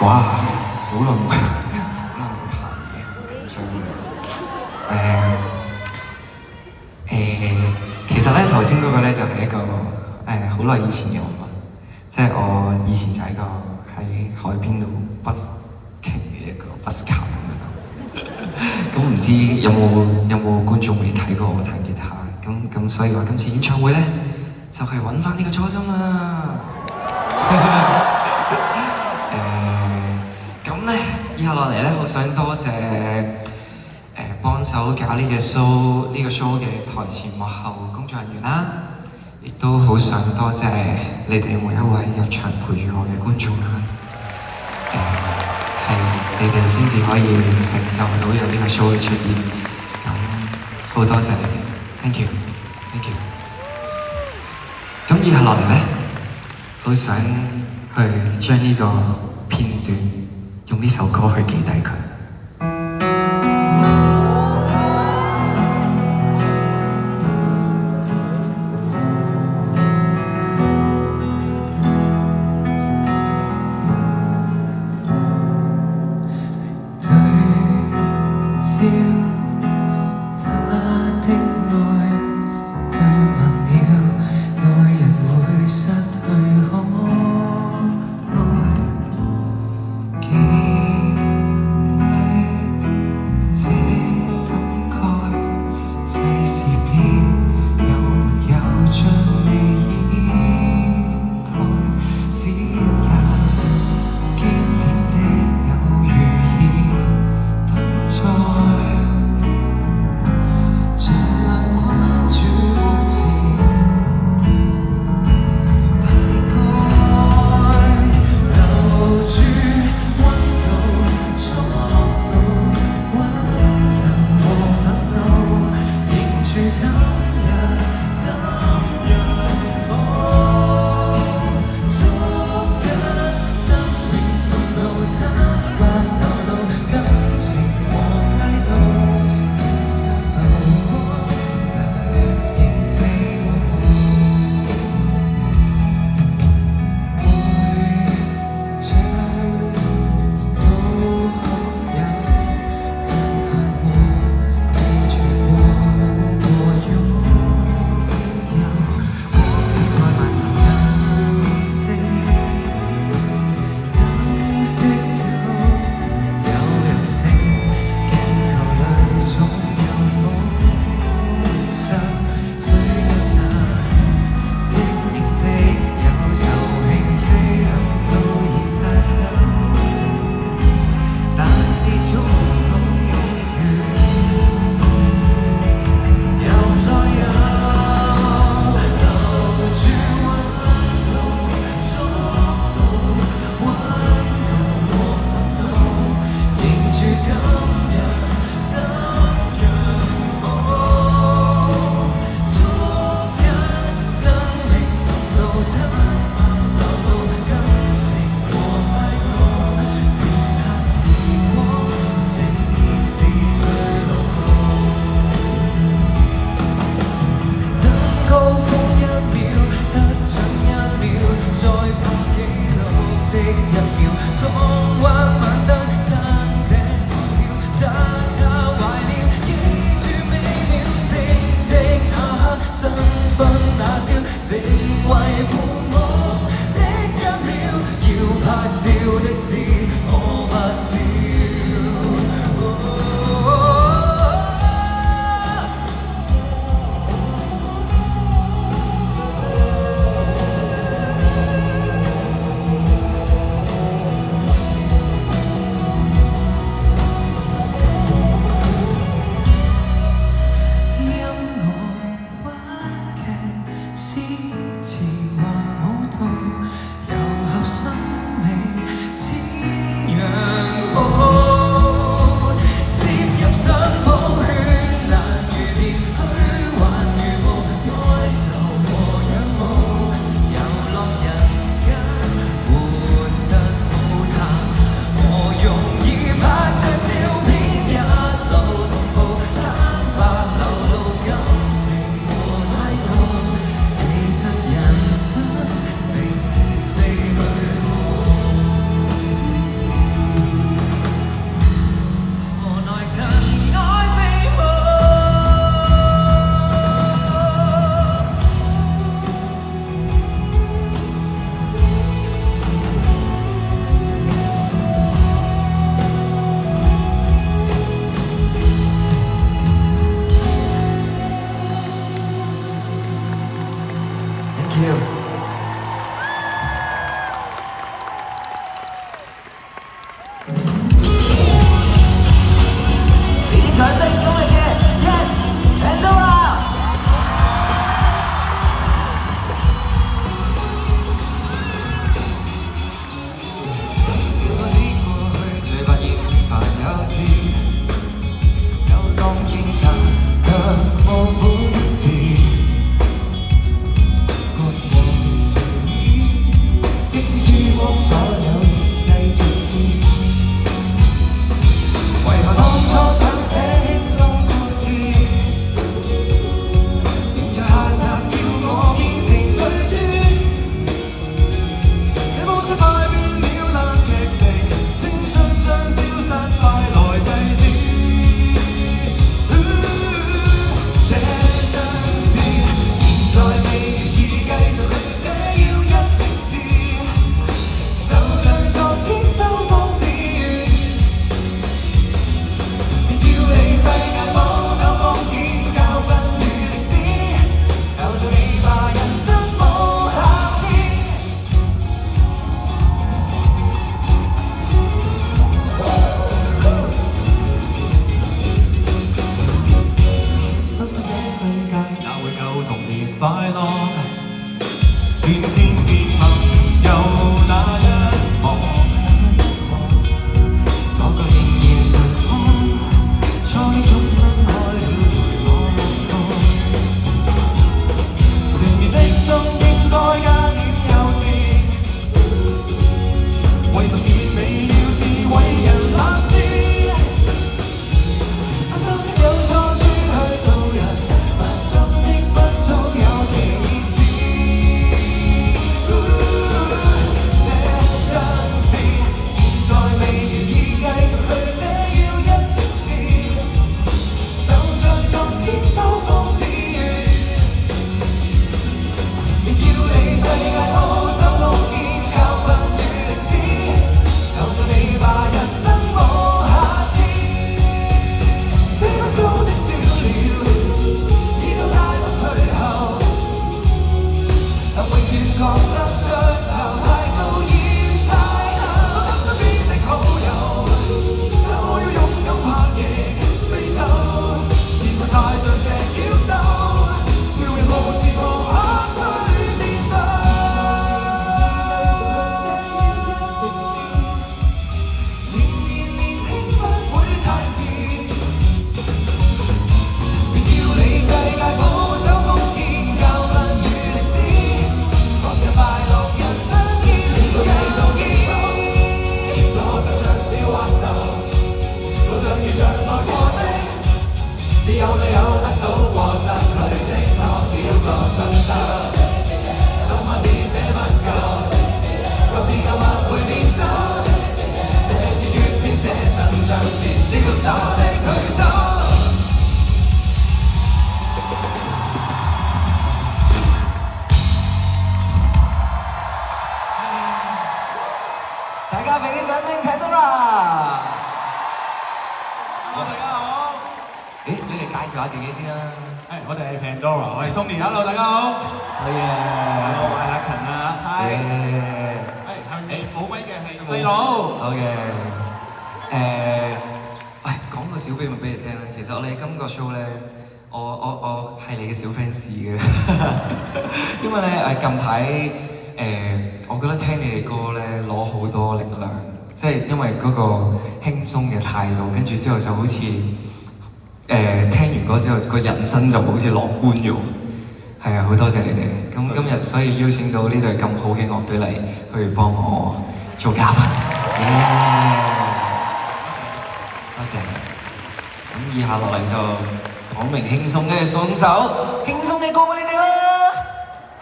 哇，好耐冇行嘅，緊張其實咧頭先嗰個咧就係一個好耐以前嘅我啦，即係我以前就係一個喺海邊度 busking 嘅一個 busker 咁樣。咁唔知有冇觀眾未睇過我彈吉他？咁所以話今次演唱會咧就係揾翻呢個初心啦。咁咧以下落嚟咧，好想多謝幫手搞呢個 show 嘅台前幕後工作人員啦，亦都好想多謝你哋每一位入場陪住我嘅觀眾啦。係你哋先至可以成就到有呢個 show 嘅出現，咁好多謝你哋 ，thank you。咁以下落嚟咧，好想去將呢個片段用呢首歌去記低佢。Oh 放所有繼續試。為何當初想寫輕鬆故事，現在下集要我變成巨豬？這魔術改變了爛劇情，青春將消失，快來制止。這張紙現在未如意，繼續去寫，要一直試，就像昨天收風紙鷸，要離世界保守封建教訓與歷史，就像你吧，人生無瑕疵。得到這世界，哪會夠童年快樂？天天變朋友那一幕，我覺仍然純樸，初憶總分開了陪我樂過。成年的心應該加點幼稚，為十年未要是為人立志。修飾有錯處去做人，萬中的不足有其意思。這張紙現在未如意，繼續去寫，要一直試，就像昨天收風紙鷸，要離世界保守封建教訓與歷史，就像你吧，人生無瑕疵。飛不高的小鳥，已到大步退後，但永遠覺得追求太高已太後。覺得身邊的好友，但我要勇敢拍翼飛走，現實太像隻妖獸，要人無視無可需戰鬥。繼續去寫，要一直試，仍然年輕不會太遲。要離世界保守封建教訓與歷史，學習快樂人生要有動機。就學習像小畫獸，路上遇着愛過的，只有你有得到過失去的多少個春秋。數碼字寫不夠，舊事舊物會變走，越編寫信像節消瘦的退走。大家俾啲掌聲 Pandora。Hello， 大家好。誒，你哋介紹下自己先啦。我哋係 Pandora，我係中年。Hello， 大家好。好嘢。Hello， 我係阿勤啊。Hi。後面冇咪嘅係細佬。好嘅。喂，講個小秘密俾你聽啦。其實我哋今個 show 咧，我係你嘅小 fans 嘅，因為咧近排我覺得聽你哋歌咧攞好多力量，即係因為嗰個輕鬆嘅態度，跟住之後就好似聽完歌之後個人生就好似樂觀咗。係啊，好多謝你哋。咁今日所以邀請到呢隊咁好嘅樂隊嚟去幫我做嘉賓。多謝。咁以下落嚟就講明輕鬆嘅送首輕鬆嘅歌俾你哋啦。